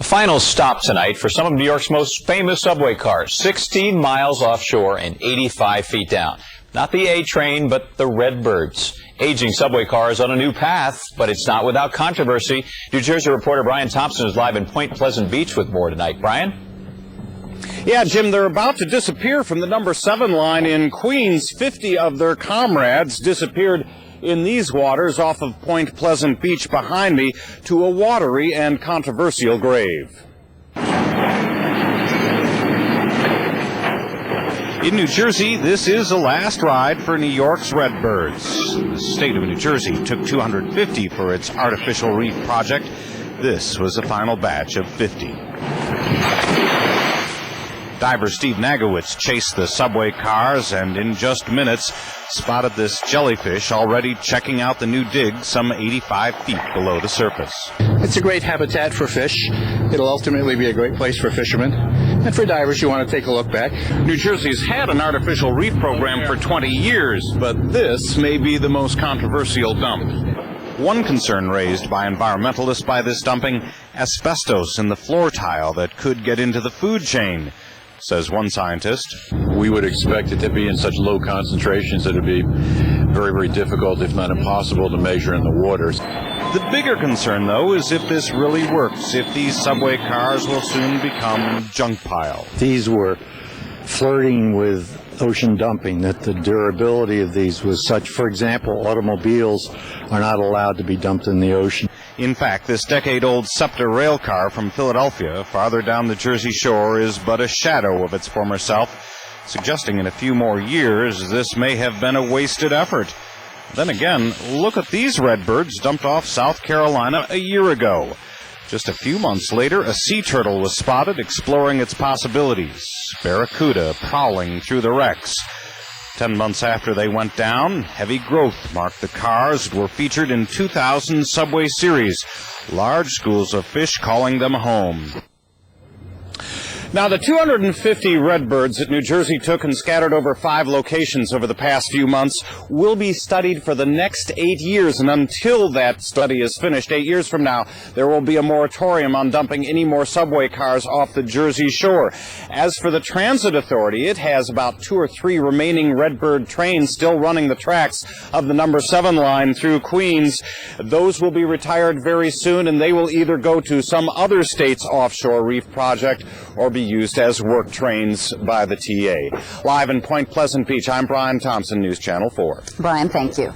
Final stop tonight for some of New York's most famous subway cars, 16 miles offshore and 85 feet down. Not the A train, but the Redbirds. Aging subway cars on a new path, but it's not without controversy. New Jersey reporter Brian Thompson is live in Point Pleasant Beach with more tonight. Brian? Yeah, Jim, they're about to disappear from the number 7 line in Queens. 50 of their comrades disappeared in these waters off of Point Pleasant Beach behind me to a watery and controversial grave. In New Jersey, this is the last ride for New York's Redbirds. The state of New Jersey took 250 for its artificial reef project. This was the final batch of 50. Diver Steve Nagowitz chased the subway cars and in just minutes spotted this jellyfish already checking out the new dig some 85 feet below the surface. It's a great habitat for fish. It'll ultimately be a great place for fishermen. And for divers, you want to take a look back. New Jersey's had an artificial reef program for 20 years, but this may be the most controversial dump. One concern raised by environmentalists by this dumping, asbestos in the floor tile that could get into the food chain. Says one scientist. We would expect it to be in such low concentrations that it would be very, very difficult, if not impossible, to measure in the waters. The bigger concern, though, is if this really works, if these subway cars will soon become junk piles. These were flirting with ocean dumping, that the durability of these was such. For example, automobiles are not allowed to be dumped in the ocean. In fact, this decade-old SEPTA rail car from Philadelphia, farther down the Jersey shore, is but a shadow of its former self, suggesting in a few more years this may have been a wasted effort. Then again, look at these Redbirds dumped off South Carolina a year ago. Just a few months later, a sea turtle was spotted exploring its possibilities, barracuda prowling through the wrecks. 10 months after they went down, heavy growth marked the cars were featured in 2000 Subway series, large schools of fish calling them home. Now, the 250 Redbirds that New Jersey took and scattered over 5 locations over the past few months will be studied for the next 8 years. And until that study is finished, 8 years from now, there will be a moratorium on dumping any more subway cars off the Jersey shore. As for the Transit Authority, it has about 2 or 3 remaining Redbird trains still running the tracks of the number 7 line through Queens. Those will be retired very soon, and they will either go to some other state's offshore reef project or be used as work trains by the TA. Live in Point Pleasant Beach, I'm Brian Thompson, News Channel 4. Brian, thank you.